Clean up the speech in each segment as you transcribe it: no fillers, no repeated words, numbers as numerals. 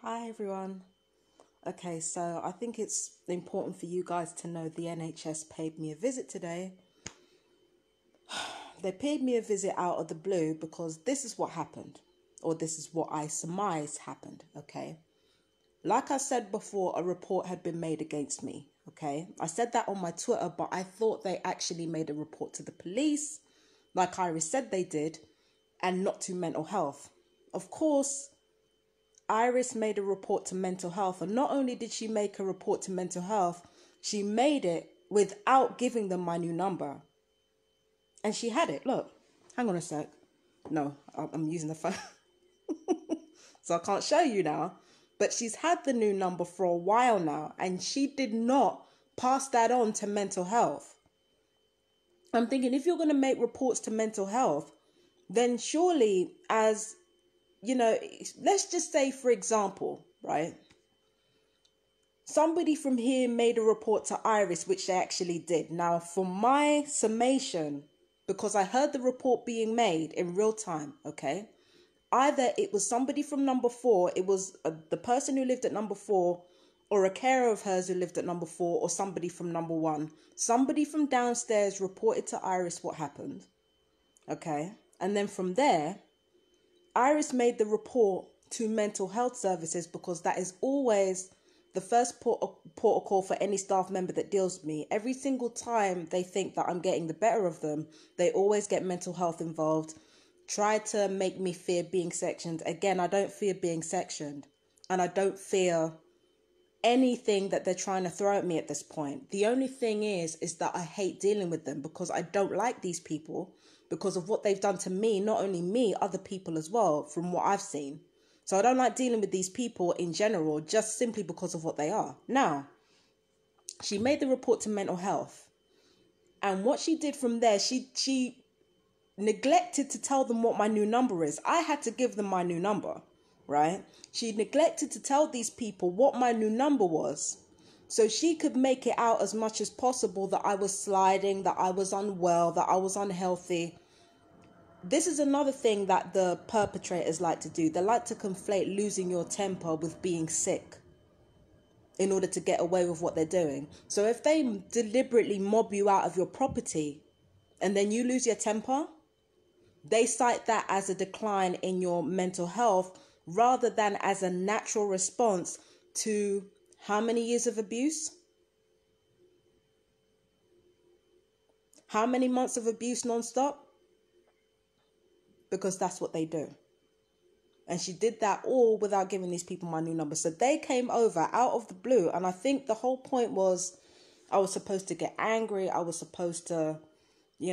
Hi everyone. Okay, so I think it's important for you guys to know the NHS paid me a visit today. They paid me a visit out of the blue because this is what happened, or this is what I surmise happened, okay? Like I said before, a report had been made against me, okay? I said that on my Twitter, but I thought they actually made a report to the police, like Iris said they did, and not to mental health. Of course, Iris made a report to mental health, and not only did she make a report to mental health, she made it without giving them my new number. And she had it. Look, hang on a sec. No, I'm using the phone. So I can't show you now. But she's had the new number for a while now, and she did not pass that on to mental health. I'm thinking, if you're going to make reports to mental health, then surely, as you know, let's just say, for example, right? Somebody from here made a report to Iris, which they actually did. Now, for my summation, because I heard the report being made in real time, okay? Either it was somebody from number 4, it was the person who lived at number 4, or a carer of hers who lived at number 4, or somebody from number 1. Somebody from downstairs reported to Iris what happened, okay? And then from there, Iris made the report to mental health services because that is always the first protocol for any staff member that deals with me. Every single time they think that I'm getting the better of them, they always get mental health involved, try to make me fear being sectioned. Again, I don't fear being sectioned, and I don't fear anything that they're trying to throw at me at this point. The only thing is that I hate dealing with them because I don't like these people because of what they've done to me, not only me, other people as well, from what I've seen. So I don't like dealing with these people in general, just simply because of what they are. Now, she made the report to mental health. And what she did from there, she neglected to tell them what my new number is. I had to give them my new number, right? She neglected to tell these people what my new number was, so she could make it out as much as possible that I was sliding, that I was unwell, that I was unhealthy. This is another thing that the perpetrators like to do. They like to conflate losing your temper with being sick in order to get away with what they're doing. So if they deliberately mob you out of your property and then you lose your temper, they cite that as a decline in your mental health rather than as a natural response to how many years of abuse? How many months of abuse nonstop? Because that's what they do. And she did that all without giving these people my new number. So they came over out of the blue. And I think the whole point was I was supposed to get angry. I was supposed to be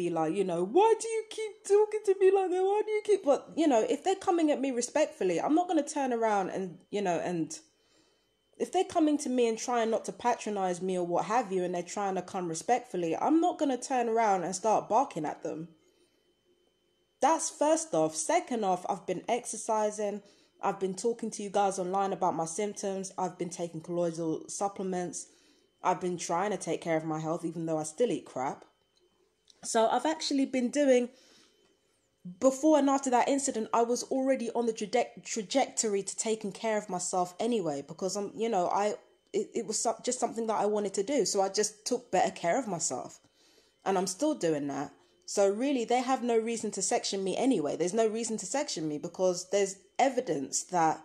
like, why do you keep talking to me like that? Why do you keep... But, if they're coming at me respectfully, I'm not going to turn around and, and if they're coming to me and trying not to patronize me or what have you, and they're trying to come respectfully, I'm not going to turn around and start barking at them. That's first off. Second off, I've been exercising. I've been talking to you guys online about my symptoms. I've been taking colloidal supplements. I've been trying to take care of my health, even though I still eat crap. So I've actually been doing, before and after that incident, I was already on the trajectory to taking care of myself anyway, because it was just something that I wanted to do. So I just took better care of myself, and I'm still doing that. So really, they have no reason to section me anyway. There's no reason to section me because there's evidence that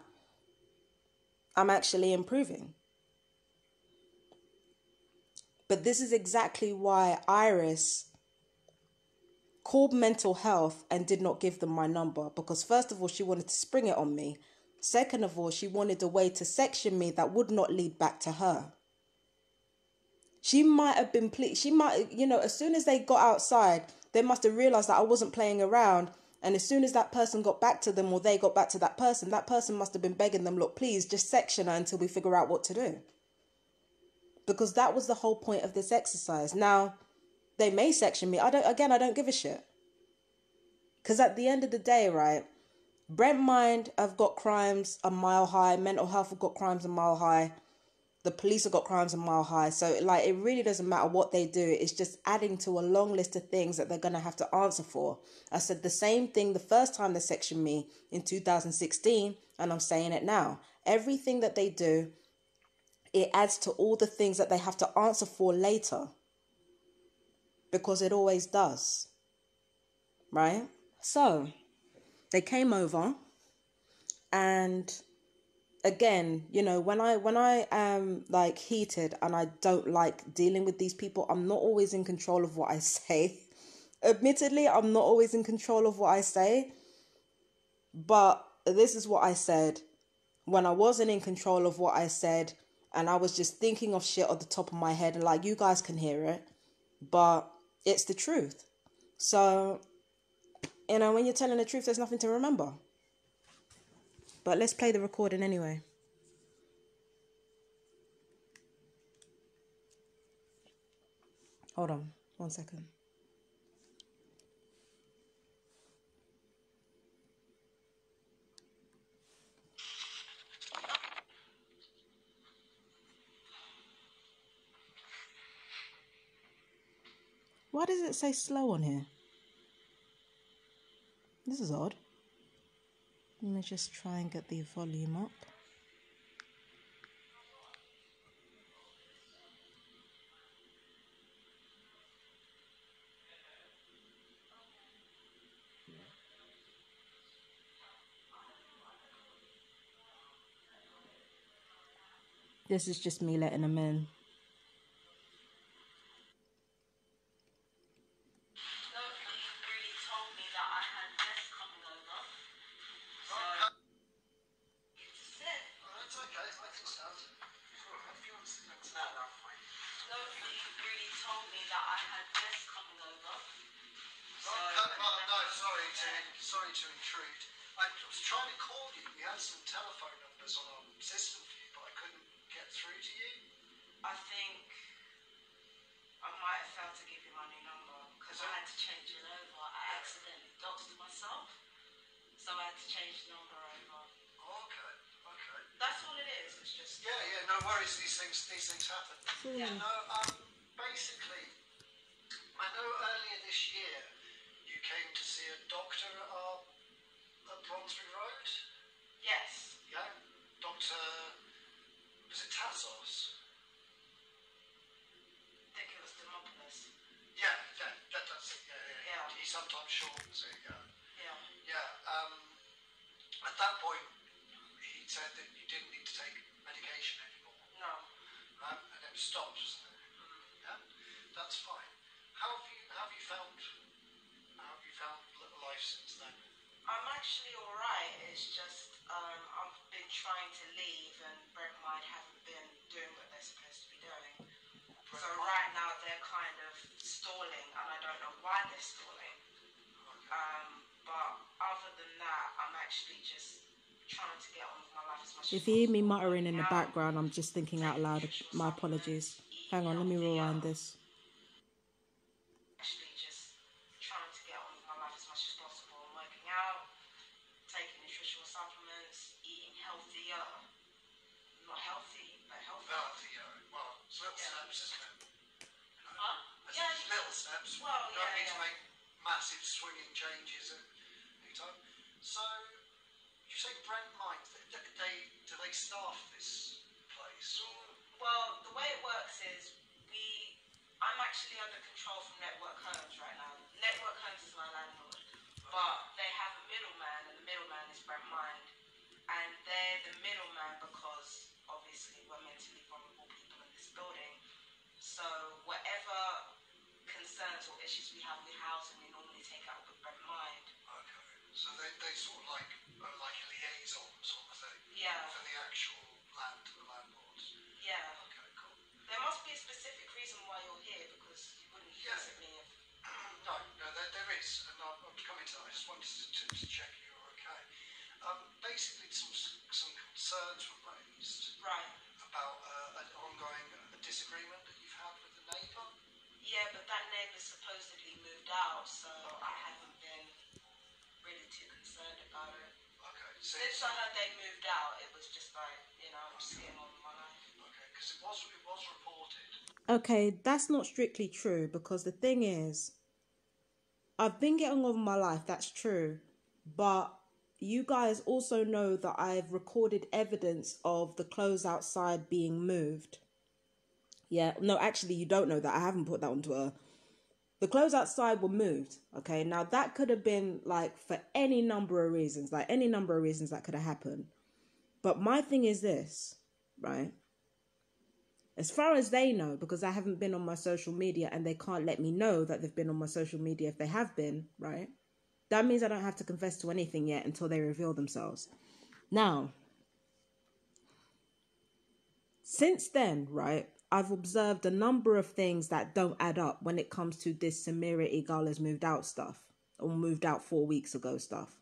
I'm actually improving. But this is exactly why Iris called mental health and did not give them my number, because first of all, she wanted to spring it on me. Second of all, she wanted a way to section me that would not lead back to her. She might have been, as soon as they got outside, they must have realized that I wasn't playing around. And as soon as that person got back to them, or they got back to that person must have been begging them, look, please just section her until we figure out what to do. Because that was the whole point of this exercise. Now, they may section me. I don't give a shit. Because at the end of the day, right, Brent Mind have got crimes a mile high. Mental health have got crimes a mile high. The police have got crimes a mile high. So, like, it really doesn't matter what they do. It's just adding to a long list of things that they're going to have to answer for. I said the same thing the first time they sectioned me in 2016, and I'm saying it now. Everything that they do, it adds to all the things that they have to answer for later. Because it always does. Right? So, they came over, and again, you know, when I am like heated and I don't like dealing with these people, I'm not always in control of what I say. Admittedly, I'm not always in control of what I say, but this is what I said when I wasn't in control of what I said, and I was just thinking of shit at the top of my head, and like, you guys can hear it, but it's the truth. So, you know, when you're telling the truth, there's nothing to remember. But let's play the recording anyway. Hold on, 1 second. Why does it say slow on here? This is odd. Let me just try and get the volume up. This is just me letting them in. Sorry to intrude. I was trying to call you. We had some telephone numbers on our system for you, but I couldn't get through to you. I think I might have failed to give you my new number because I had to change it over. I accidentally doxed myself, so I had to change the number over. Oh, okay. That's all it is. It's just no worries. These things happen. Yeah. No, basically, I know earlier this year you came to see a doctor at Bronsbury Road. Yes. Yeah, Doctor. Was it Tassos? I think it was Demopolis. Yeah, that's it. Yeah. He sometimes shortens it. Yeah. At that point, he said that you didn't need to take medication anymore. No. And it stopped, wasn't it? Yeah, that's fine. How have you found life since then? I'm actually alright. It's just I've been trying to leave, and Brent Mind haven't been doing what they're supposed to be doing. So right now they're kind of stalling, and I don't know why they're stalling. But other than that, I'm actually just trying to get on with my life as much as possible. If you hear me muttering in the background, I'm just thinking out loud. My apologies. Hang on, let me rewind this. Actually just trying to get on with my life as much as possible. I'm working out, taking nutritional supplements, eating healthier. Not healthy, but healthy. Healthier. Well, it's little steps, isn't it? Huh? Yeah, little steps. Well, you don't need to make massive swinging changes at any time. So, you say Brent Mind, do they staff this place? Well, the way it works is I'm actually under control from Network Homes right now. Network Homes is my landlord, but they have a middleman, and the middleman is Brent Mind, and they're the middleman because obviously we're mentally vulnerable people in this building. So whatever concerns or issues we have with housing, we normally take out with Brent Mind. Okay, so they sort of like a liaison sort of thing. Yeah. For the actual landlords. Yeah. Okay, cool. There must be a specific reason why you're here, because you wouldn't visit me if... No, there is, and I'm coming to that. I just wanted to check you're okay. Basically, some concerns were raised. Right. About an ongoing disagreement that you've had with the neighbour. Yeah, but that neighbour supposedly moved out, so I haven't been really too concerned about it. Okay. Since I heard they moved out, it was just like, I'm just getting on with my life. Okay, Because it was reported. Okay, that's not strictly true, because the thing is, I've been getting on with my life, that's true. But you guys also know that I've recorded evidence of the clothes outside being moved. Yeah, no, actually, you don't know that. I haven't put that on Twitter. The clothes outside were moved. Okay, now that could have been like for any number of reasons, that could have happened. But my thing is this, right? As far as they know, because I haven't been on my social media and they can't let me know that they've been on my social media if they have been, right? That means I don't have to confess to anything yet until they reveal themselves. Now, since then, right, I've observed a number of things that don't add up when it comes to this Samira Igala's moved out stuff, or moved out 4 weeks ago stuff.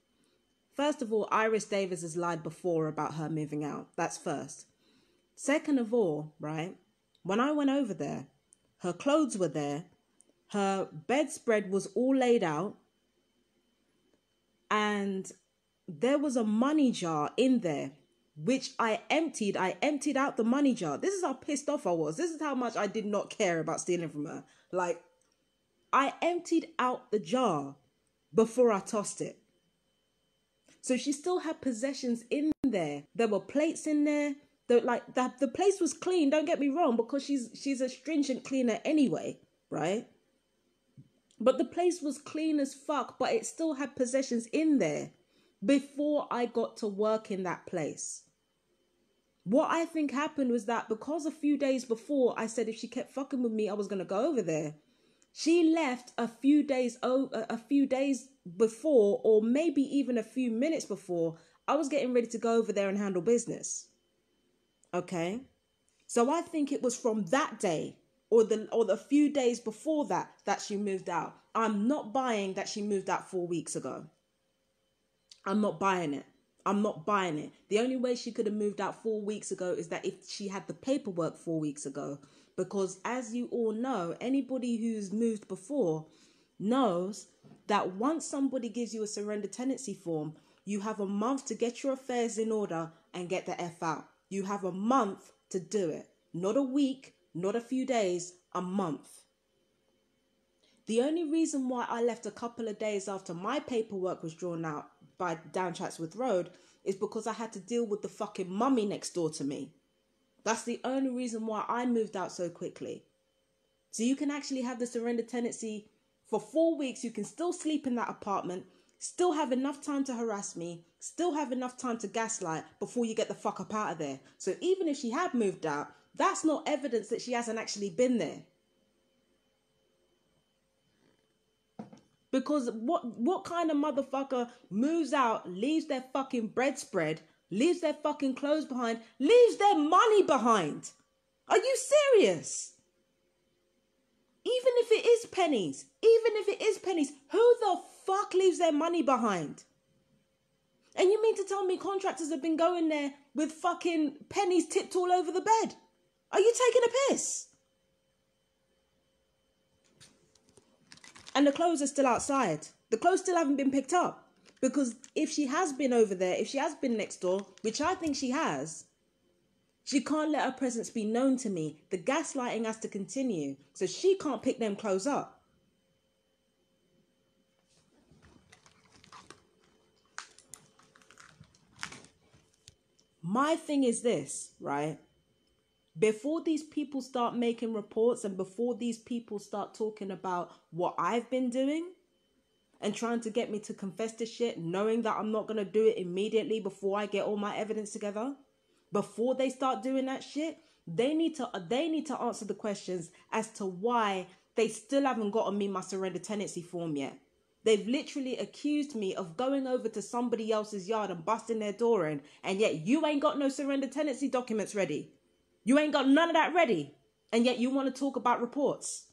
First of all, Iris Davis has lied before about her moving out. That's first. Second of all, right, when I went over there, her clothes were there, her bedspread was all laid out, and there was a money jar in there, which I emptied. I emptied out the money jar. This is how pissed off I was. This is how much I did not care about stealing from her. Like, I emptied out the jar before I tossed it. So she still had possessions in there. There were plates in there. The place was clean, don't get me wrong, because she's a stringent cleaner anyway, right? But the place was clean as fuck, but it still had possessions in there before I got to work in that place. What I think happened was that because a few days before I said if she kept fucking with me, I was going to go over there. She left a few days before, or maybe even a few minutes before, I was getting ready to go over there and handle business. Okay? So I think it was from that day or the few days before that she moved out. I'm not buying that she moved out 4 weeks ago. I'm not buying it. I'm not buying it. The only way she could have moved out 4 weeks ago is that if she had the paperwork 4 weeks ago. Because as you all know, anybody who's moved before knows that once somebody gives you a surrender tenancy form, you have a month to get your affairs in order and get the F out. You have a month to do it. Not a week, not a few days, a month. The only reason why I left a couple of days after my paperwork was drawn out by down Chatsworth Road is because I had to deal with the fucking mummy next door to me. That's the only reason why I moved out so quickly. So you can actually have the surrender tenancy for 4 weeks. You can still sleep in that apartment, still have enough time to harass me, still have enough time to gaslight before you get the fuck up out of there. So even if she had moved out, that's not evidence that she hasn't actually been there. Because what kind of motherfucker moves out, leaves their fucking bread spread, leaves their fucking clothes behind, leaves their money behind? Are you serious? Even if it is pennies, who the fuck leaves their money behind? And you mean to tell me contractors have been going there with fucking pennies tipped all over the bed? Are you taking a piss? And the clothes are still outside. The clothes still haven't been picked up. Because if she has been over there, if she has been next door, which I think she has, she can't let her presence be known to me. The gaslighting has to continue. So she can't pick them clothes up. My thing is this, right? Before these people start making reports and before these people start talking about what I've been doing and trying to get me to confess to shit, knowing that I'm not going to do it immediately before I get all my evidence together, before they start doing that shit, they need to answer the questions as to why they still haven't gotten me my surrender tenancy form yet. They've literally accused me of going over to somebody else's yard and busting their door in, and yet you ain't got no surrender tenancy documents ready. You ain't got none of that ready, and yet you want to talk about reports.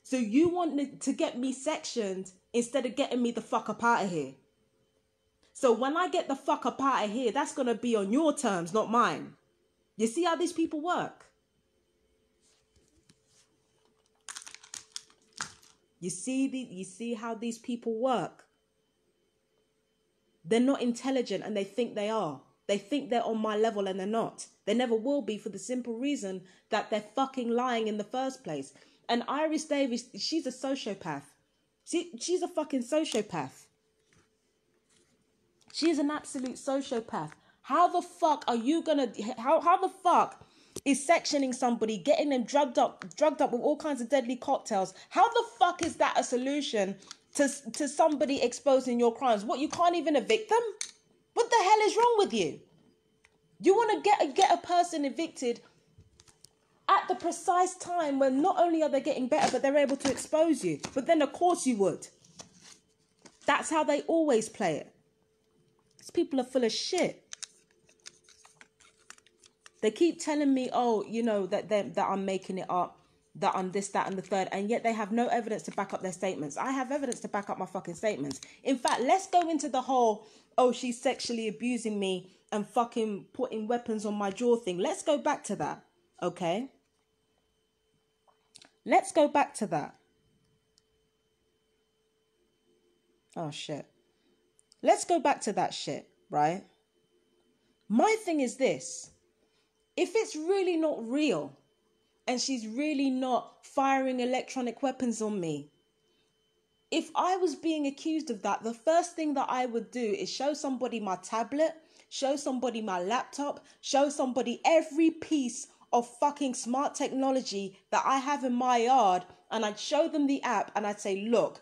So you want to get me sectioned instead of getting me the fuck up out of here. So when I get the fuck up out of here, that's going to be on your terms, not mine. You see how these people work? You see how these people work? They're not intelligent and they think they are. They think they're on my level and they're not. They never will be, for the simple reason that they're fucking lying in the first place. And Iris Davis, she's a sociopath. She's a fucking sociopath. She's an absolute sociopath. How the fuck are you gonna, how the fuck is sectioning somebody, getting them drugged up with all kinds of deadly cocktails? How the fuck is that a solution to somebody exposing your crimes? What, you can't even evict them? What the hell is wrong with you? You want to get a person evicted at the precise time when not only are they getting better, but they're able to expose you. But then of course you would. That's how they always play it. These people are full of shit. They keep telling me, oh, you know, that I'm making it up, that I'm this, that, and the third, and yet they have no evidence to back up their statements. I have evidence to back up my fucking statements. In fact, let's go into the whole, oh, she's sexually abusing me and fucking putting weapons on my jaw thing. Let's go back to that, okay? Let's go back to that. Oh, shit. Let's go back to that shit, right? My thing is this. If it's really not real and she's really not firing electronic weapons on me, if I was being accused of that, the first thing that I would do is show somebody my tablet, show somebody my laptop, show somebody every piece of fucking smart technology that I have in my yard, and I'd show them the app and I'd say, look,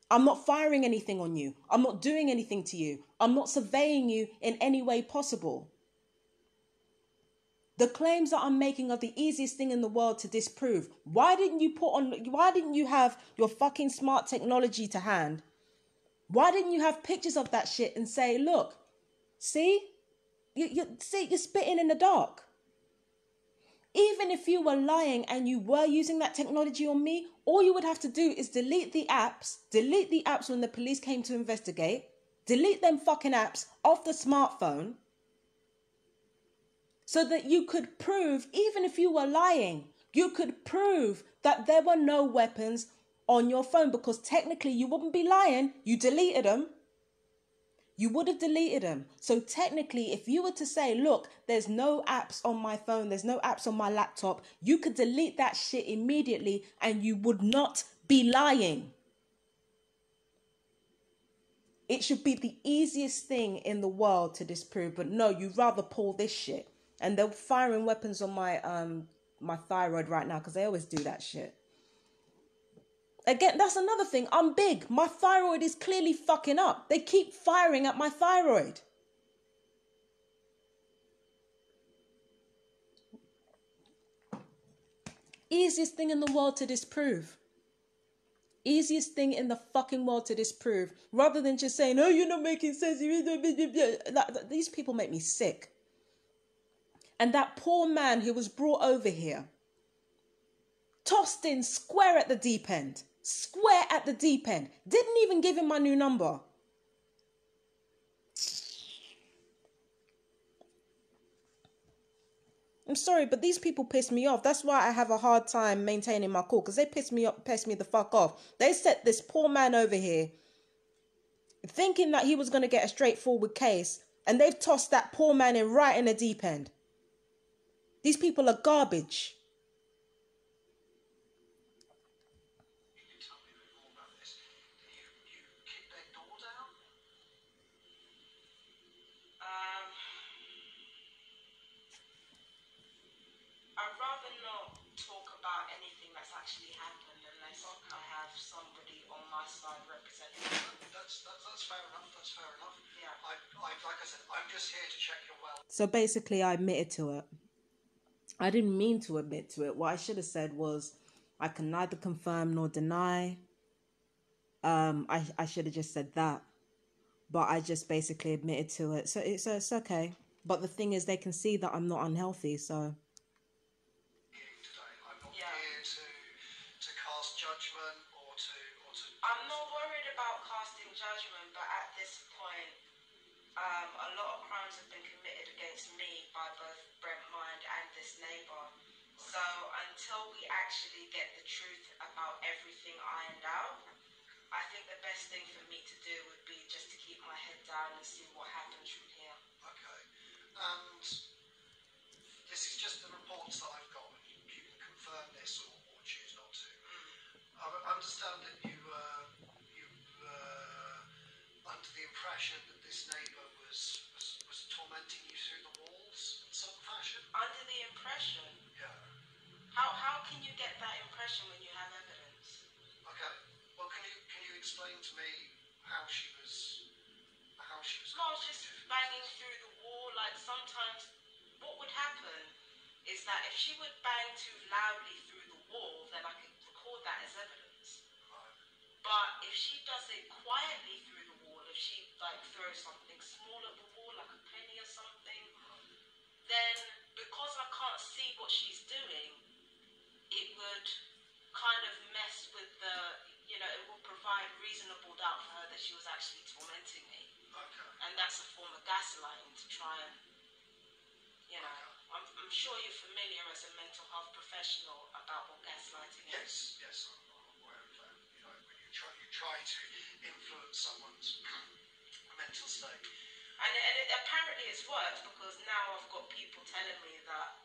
I'm not firing anything on you. I'm not doing anything to you. I'm not surveying you in any way possible. The claims that I'm making are the easiest thing in the world to disprove. Why didn't you have your fucking smart technology to hand? Why didn't you have pictures of that shit and say, look, see? You're spitting in the dark. Even if you were lying and you were using that technology on me, all you would have to do is delete the apps when the police came to investigate, delete them fucking apps off the smartphone, so that you could prove, even if you were lying, you could prove that there were no weapons on your phone, because technically you wouldn't be lying. You deleted them. You would have deleted them. So technically, if you were to say, look, there's no apps on my phone, there's no apps on my laptop, you could delete that shit immediately and you would not be lying. It should be the easiest thing in the world to disprove, but no, you'd rather pull this shit. And they're firing weapons on my thyroid right now, because they always do that shit. Again, that's another thing. I'm big. My thyroid is clearly fucking up. They keep firing at my thyroid. Easiest thing in the world to disprove. Easiest thing in the fucking world to disprove. Rather than just saying, oh, you're not making sense. These people make me sick. And that poor man who was brought over here, tossed in square at the deep end. Square at the deep end. Didn't even give him my new number. I'm sorry, but these people piss me off. That's why I have a hard time maintaining my cool, because they piss me the fuck off. They set this poor man over here thinking that he was going to get a straightforward case, and they've tossed that poor man in right in the deep end. These people are garbage. I'd rather not talk about anything that's actually happened unless I have somebody on my side representing me. That's fair enough. That's fair enough. Yeah. Like I said, I'm just here to check your well. So basically, I admitted to it. I didn't mean to admit to it. What I should have said was, I can neither confirm nor deny. I should have just said that. But I just basically admitted to it. So it's okay. But the thing is, they can see that I'm not unhealthy, so... Judgment or to I'm not worried about casting judgment, but at this point, a lot of crimes have been committed against me by both Brent Mind and this neighbour. So until we actually get the truth about everything ironed out, I think the best thing for me to do would be just to keep my head down and see what happens from here. Okay. And this is just the reports that I've got. You can confirm this or choose not to. I understand that you under the impression that this neighbour was tormenting you through the walls in some fashion. Under the impression? Yeah. How can you get that impression when you have evidence? Okay. Well, can you explain to me how she was No, just banging through the wall. Like sometimes, what would happen is that if she would bang too loudly through the wall, then I could record that as evidence. Right. But if she does it quietly through the wall, if she like throws something small at the wall, like a penny or something, then because I can't see what she's doing, it would kind of mess with the, it would provide reasonable doubt for her that she was actually tormenting me. Okay. And that's a form of gaslighting to try and, I'm sure you're familiar as a mental health professional about what gaslighting is. Yes, I'm aware of that. When you try to influence someone's mental state. And apparently it's worked, because now I've got people telling me that,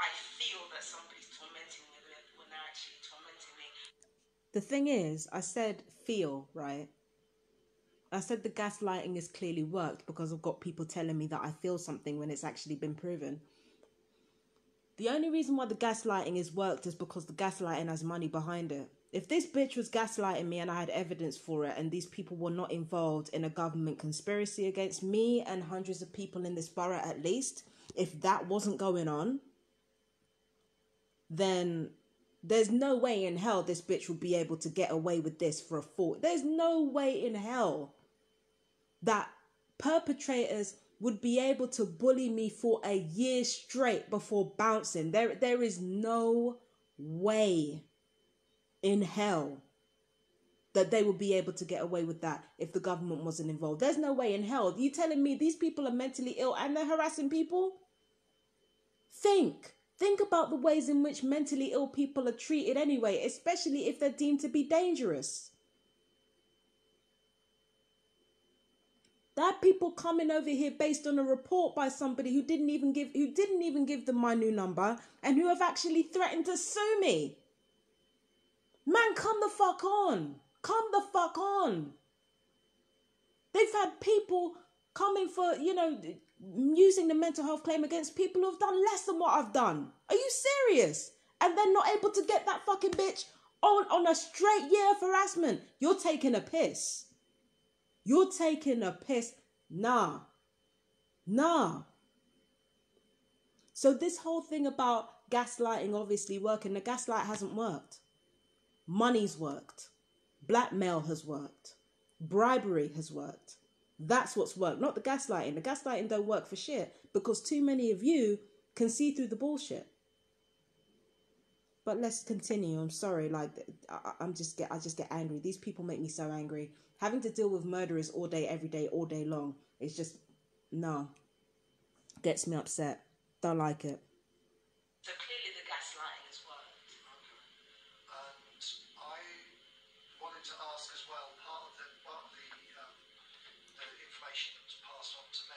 I feel that somebody's tormenting me when they're actually tormenting me. The thing is, I said feel, right? I said the gaslighting is clearly worked because I've got people telling me that I feel something when it's actually been proven. The only reason why the gaslighting is worked is because the gaslighting has money behind it. If this bitch was gaslighting me and I had evidence for it and these people were not involved in a government conspiracy against me and hundreds of people in this borough at least, if that wasn't going on, then there's no way in hell this bitch would be able to get away with this for a fault. There's no way in hell that perpetrators would be able to bully me for a year straight before bouncing. There is no way in hell that they would be able to get away with that if the government wasn't involved. There's no way in hell. You telling me these people are mentally ill and they're harassing people? Think about the ways in which mentally ill people are treated anyway, especially if they're deemed to be dangerous. There are people coming over here based on a report by somebody who didn't even give them my new number and who have actually threatened to sue me. Man, come the fuck on. Come the fuck on. They've had people coming for, using the mental health claim against people who have done less than what I've done. Are you serious? And they're not able to get that fucking bitch on a straight year of harassment. You're taking a piss. You're taking a piss. Nah. So this whole thing about gaslighting obviously working, the gaslight hasn't worked. Money's worked. Blackmail has worked. Bribery has worked. That's what's worked, not the gaslighting. The gaslighting don't work for shit because too many of you can see through the bullshit. But let's continue. I'm sorry, I just get angry. These people make me so angry. Having to deal with murderers all day, every day, all day long, it's just, no. Gets me upset. Don't like it. So clearly the gaslighting has worked. Okay. And I wanted to ask as well, part of the information that was passed on to me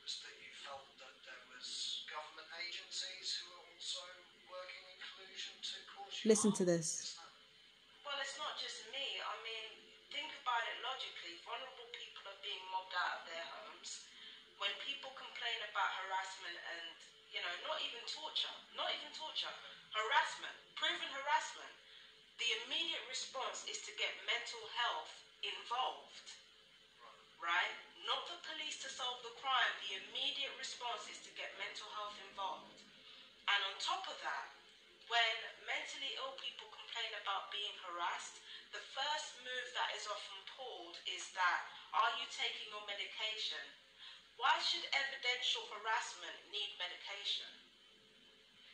was that you felt that there was government agencies who were also working in collusion to cause you Listen harm. to this. Well, it's not just me. I mean, think about it logically. Vulnerable people are being mobbed out of their homes. When people complain about harassment and, not even torture, harassment, proven harassment, the immediate response is to get mental health involved, right? Not the police to solve the crime. The immediate response is to get mental health involved. And on top of that, when mentally ill people complain about being harassed, the first move that is often pulled is that, are you taking your medication? Why should evidential harassment need medication?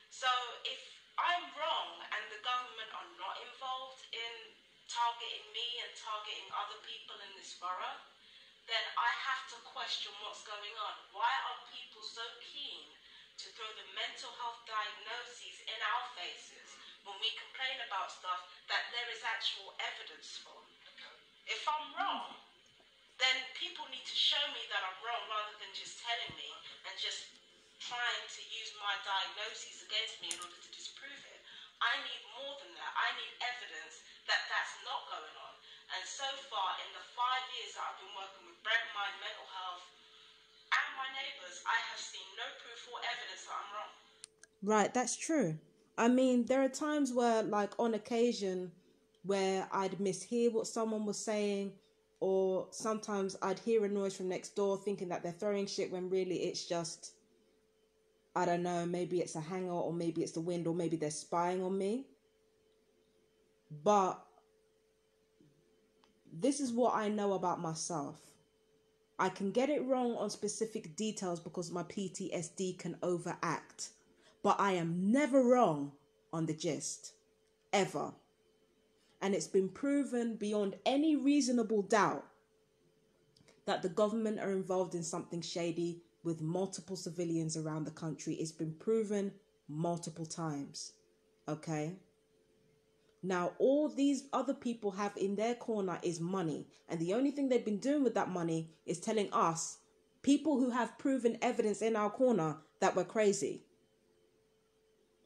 So if I'm wrong and the government are not involved in targeting me and targeting other people in this borough, then I have to question what's going on. Why are people so keen to throw the mental health diagnoses in our faces when we complain about stuff that there is actual evidence for. Okay. If I'm wrong, then people need to show me that I'm wrong rather than just telling me and just trying to use my diagnoses against me in order to disprove it. I need more than that. I need evidence that that's not going on. And so far, in the 5 years that I've been working with Brent Mind Mental Health and my neighbours, I have seen no proof or evidence that I'm wrong. Right, that's true. I mean, there are times where, like, on occasion, where I'd mishear what someone was saying, or sometimes I'd hear a noise from next door thinking that they're throwing shit when really it's just, I don't know, maybe it's a hanger, or maybe it's the wind, or maybe they're spying on me. But this is what I know about myself. I can get it wrong on specific details because my PTSD can overact. But I am never wrong on the gist. Ever. And it's been proven beyond any reasonable doubt that the government are involved in something shady with multiple civilians around the country. It's been proven multiple times. Okay? Now, all these other people have in their corner is money. And the only thing they've been doing with that money is telling us, people who have proven evidence in our corner, that we're crazy.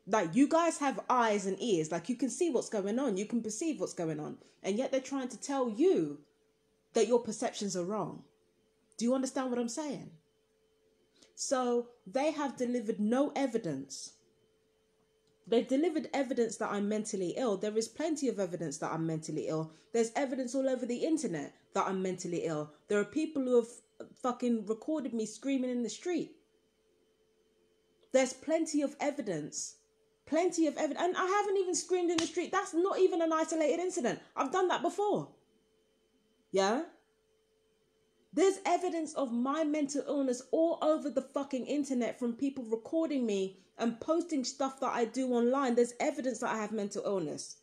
Like, you guys have eyes and ears. Like, you can see what's going on. You can perceive what's going on. And yet they're trying to tell you that your perceptions are wrong. Do you understand what I'm saying? So they have delivered no evidence. They've delivered evidence that I'm mentally ill. There is plenty of evidence that I'm mentally ill. There's evidence all over the internet that I'm mentally ill. There are people who have fucking recorded me screaming in the street. There's plenty of evidence. Plenty of evidence. And I haven't even screamed in the street. That's not even an isolated incident. I've done that before. Yeah? There's evidence of my mental illness all over the fucking internet from people recording me and posting stuff that I do online. There's evidence that I have mental illness.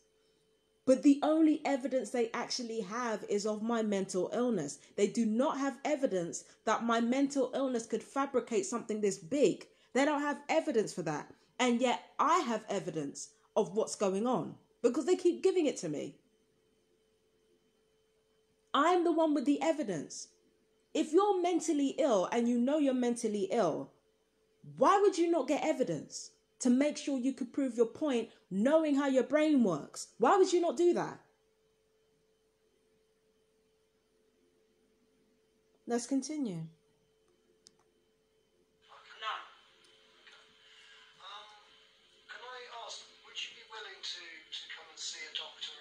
But the only evidence they actually have is of my mental illness. They do not have evidence that my mental illness could fabricate something this big. They don't have evidence for that. And yet I have evidence of what's going on because they keep giving it to me. I'm the one with the evidence. If you're mentally ill and you know you're mentally ill, why would you not get evidence to make sure you could prove your point, knowing how your brain works? Why would you not do that? Let's continue. No. Can I ask, would you be willing to come and see a doctor at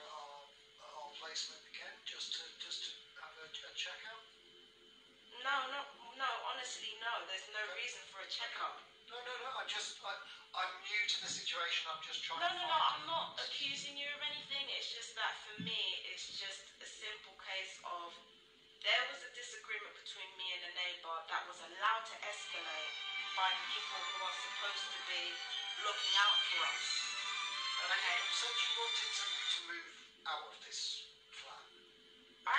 our placement again, just to have a checkup? No, honestly, no. There's no reason for a checkup. No, I'm new to the situation. I'm just trying to find... No, I'm not accusing you of anything. It's just that for me, it's just a simple case of there was a disagreement between me and a neighbour that was allowed to escalate by people who are supposed to be looking out for us. Okay? You said you wanted to move out of this flat. I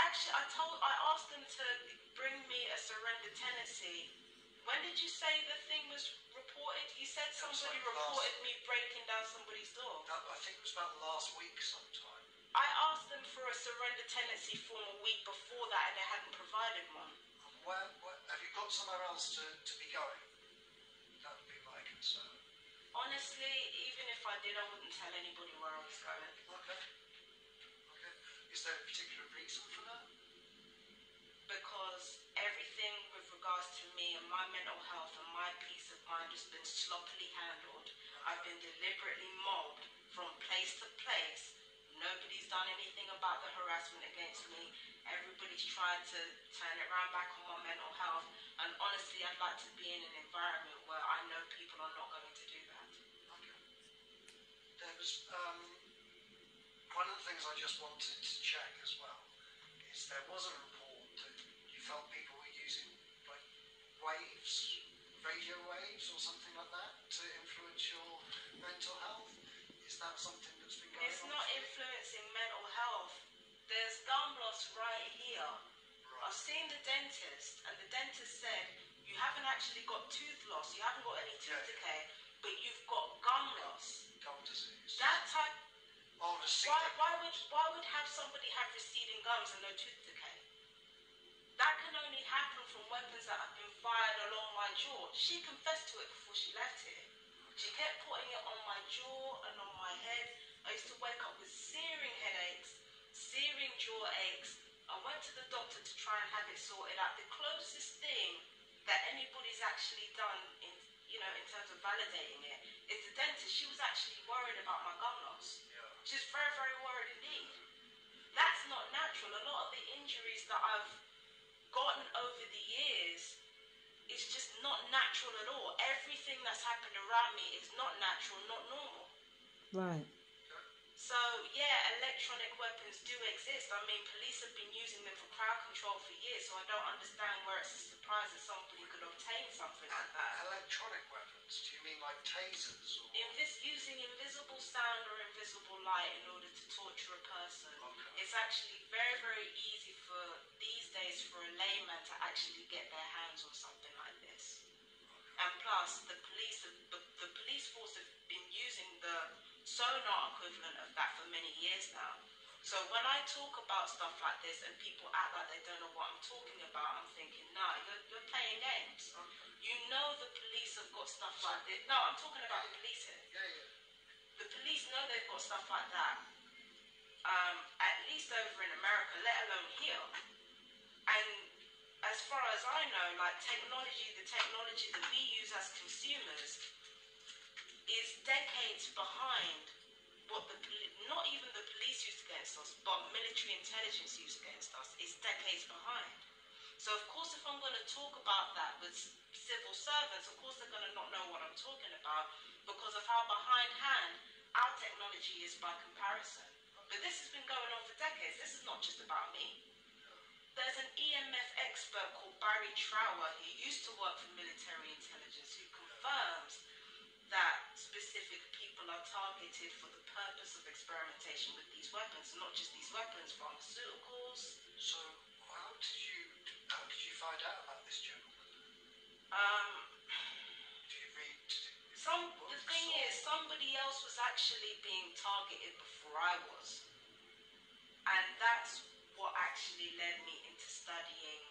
asked them to bring me a surrender tenancy. When did you say the thing was reported? You said somebody reported me breaking down somebody's door. I think it was about last week sometime. I asked them for a surrender tenancy form a week before that and they hadn't provided one. Where have you got somewhere else to be going? That would be my concern. Honestly, even if I did, I wouldn't tell anybody where I was going. Okay. Is there a particular reason for that? Because everything with regards to me and my mental health and my peace of mind has been sloppily handled. I've been deliberately mobbed from place to place. Nobody's done anything about the harassment against me. Everybody's tried to turn it around back on my mental health. And honestly, I'd like to be in an environment where I know people are not going to do that. Okay. There was one of the things I just wanted to check as well is there was a report that you felt people were using like waves, radio waves or something like that to influence your mental health. Is that something that's been going on? It's not influencing mental health. There's gum loss right here. Right. I've seen the dentist and the dentist said you haven't actually got tooth loss, you haven't got any tooth decay, but you've got gum loss. Gum disease. That type, Honestly, Why would have somebody have receding gums and no tooth decay? That can only happen from weapons that have been fired along my jaw. She confessed to it before she left here. She kept putting it on my jaw and on my head. I used to wake up with searing headaches, searing jaw aches. I went to the doctor to try and have it sorted out. The closest thing that anybody's actually done in, in terms of validating it is the dentist. She was actually worried about my gum loss. yeah. She's very, very worried indeed. That's not natural. A lot of the injuries that I've gotten over the years is just not natural at all. Everything that's happened around me is not natural, not normal. Right. So, yeah, electronic weapons do exist. I mean, police have been using them for crowd control for years, so I don't understand where it's a surprise that somebody could obtain something like that. Electronic weapons? Do you mean like tasers? Or? Using invisible sound or invisible light in order to torture a person. Okay. It's actually very, very easy these days for a layman to actually get their hands on something like this. And plus, the police force have been using the sonar equivalent of that for many years now. So when I talk about stuff like this and people act like they don't know what I'm talking about, I'm thinking, nah, you're playing games. You know the police have got stuff like this. No, I'm talking about the police here. Yeah. The police know they've got stuff like that, at least over in America, let alone here. And as far as I know, like the technology that we use as consumers is decades behind what not even the police used against us, but military intelligence used against us. It's decades behind. So of course, if I'm going to talk about that with civil servants, of course they're going to not know what I'm talking about because of how behindhand our technology is by comparison. But this has been going on for decades. This is not just about me. There's an EMF expert called Barry Trower who used to work for military intelligence who confirms that specific people are targeted for the purpose of experimentation with these weapons, not just these weapons, pharmaceuticals. So how did you find out about this gentleman? Do you read? The thing is, somebody else was actually being targeted before I was, and that's what actually led me into studying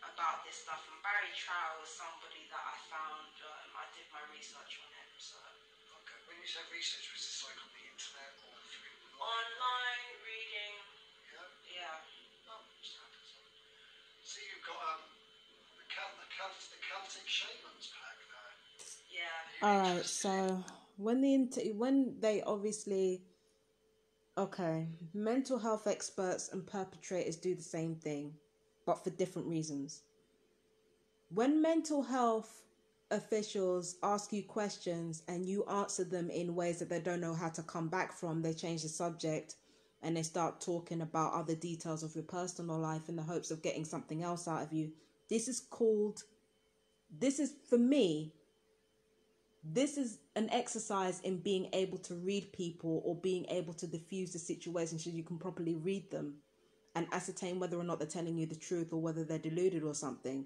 about this stuff. And Barry Trower was somebody that I found. I did my research on him. So. Okay. When you say research, was this like on the internet or through online reading? Yeah. Oh, so you've got the Celtic Shamans pack there. Yeah. All right. So when they obviously. Okay, mental health experts and perpetrators do the same thing, but for different reasons. When mental health officials ask you questions and you answer them in ways that they don't know how to come back from, they change the subject and they start talking about other details of your personal life in the hopes of getting something else out of you. This is for me, this is an exercise in being able to read people or being able to diffuse the situation so you can properly read them and ascertain whether or not they're telling you the truth or whether they're deluded or something.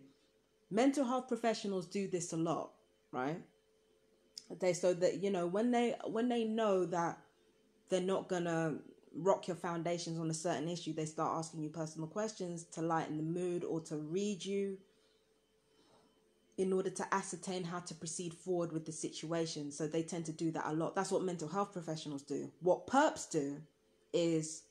Mental health professionals do this a lot, right? So that, when they know that they're not gonna rock your foundations on a certain issue, they start asking you personal questions to lighten the mood or to read you in order to ascertain how to proceed forward with the situation. So they tend to do that a lot. That's what mental health professionals do. What perps do is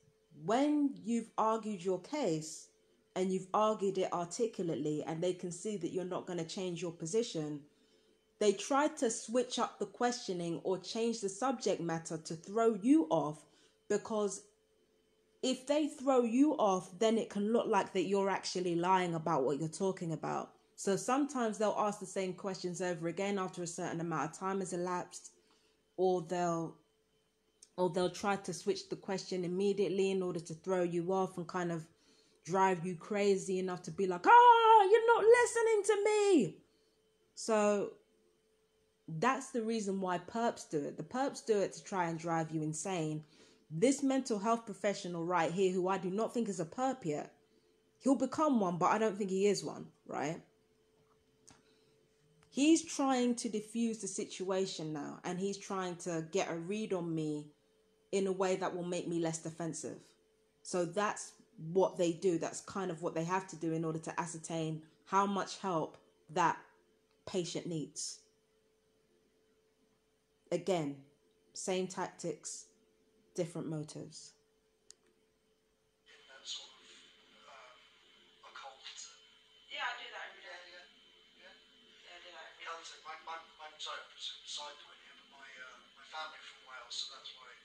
when you've argued your case and you've argued it articulately and they can see that you're not going to change your position, they try to switch up the questioning or change the subject matter to throw you off, because if they throw you off, then it can look like that you're actually lying about what you're talking about. So sometimes they'll ask the same questions over again after a certain amount of time has elapsed, or they'll try to switch the question immediately in order to throw you off and kind of drive you crazy enough to be like, you're not listening to me. So that's the reason why perps do it. The perps do it to try and drive you insane. This mental health professional right here, who I do not think is a perp yet, he'll become one, but I don't think he is one, right? He's trying to diffuse the situation now, and he's trying to get a read on me in a way that will make me less defensive. So that's what they do. That's kind of what they have to do in order to ascertain how much help that patient needs. Again, same tactics, different motives. In that sort of occult. Yeah, I do that every day. Yeah. Yeah, I do that every day. Celtic. I'm sorry, side point here, but my family from Wales, so that's why it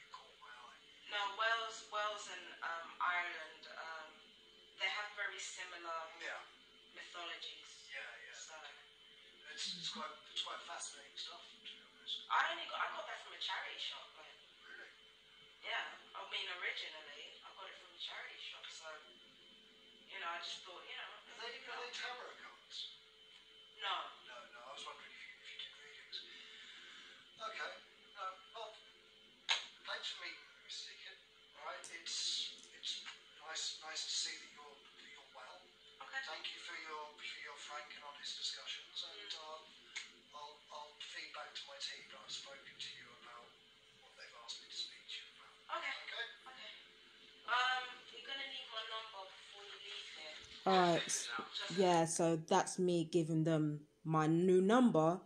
caught my eye. No, Wales and Ireland, they have very similar mythologies. Yeah. So It's quite fascinating stuff, to be honest. I got that from a charity shop. Like, Really? yeah, I mean originally I got it from a charity shop. So I just thought, Are they tarot cards? No. No. I was wondering if you did readings. Okay. Well, thanks for meeting me, Mr. Deacon. All right. It's nice to see that you're well. Okay. Thank you for your frank and honest discussions, and I'll feed back to my team that I've spoken to you about what they've asked me to speak to you about. Okay. Okay. You're gonna need my number before you leave here. Alright, yeah, so that's me giving them my new number,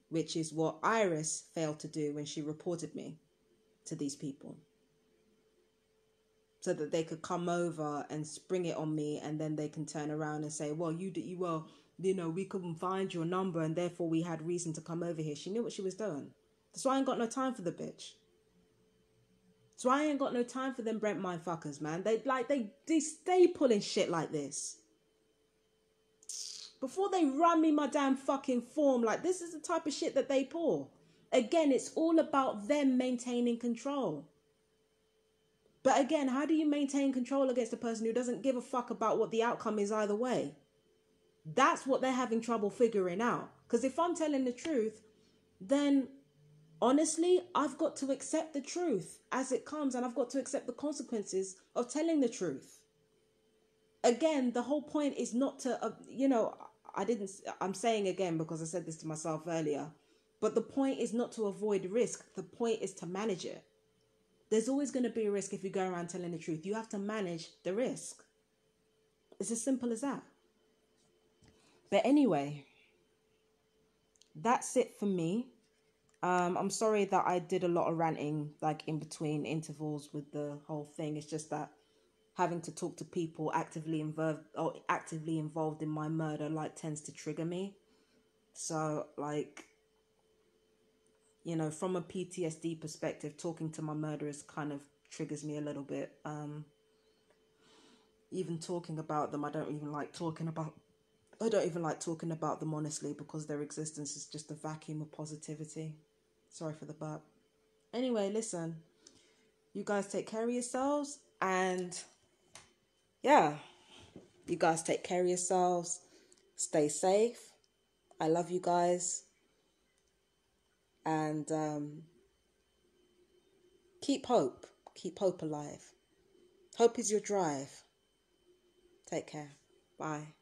which is what Iris failed to do when she reported me to these people. So that they could come over and spring it on me, and then they can turn around and say, well, we couldn't find your number and therefore we had reason to come over here. She knew what she was doing. That's why I ain't got no time for the bitch. So I ain't got no time for them Brent mind fuckers, man. They stay pulling shit like this. Before they run me my damn fucking form, like this is the type of shit that they pull. Again, it's all about them maintaining control. But again, how do you maintain control against a person who doesn't give a fuck about what the outcome is either way? That's what they're having trouble figuring out. Because if I'm telling the truth, then honestly, I've got to accept the truth as it comes, and I've got to accept the consequences of telling the truth. Again, the whole point is not to, I'm saying again because I said this to myself earlier, but the point is not to avoid risk. The point is to manage it. There's always going to be a risk if you go around telling the truth. You have to manage the risk. It's as simple as that. But anyway, that's it for me. I'm sorry that I did a lot of ranting like in between intervals with the whole thing. It's just that having to talk to people actively involved in my murder tends to trigger me. So from a PTSD perspective, talking to my murderers kind of triggers me a little bit. Even talking about them, I don't even like talking about them honestly, because their existence is just a vacuum of positivity. Sorry for the burp. Anyway, listen, you guys take care of yourselves, and yeah, you guys take care of yourselves. Stay safe. I love you guys. And keep hope. Keep hope alive. Hope is your drive. Take care. Bye.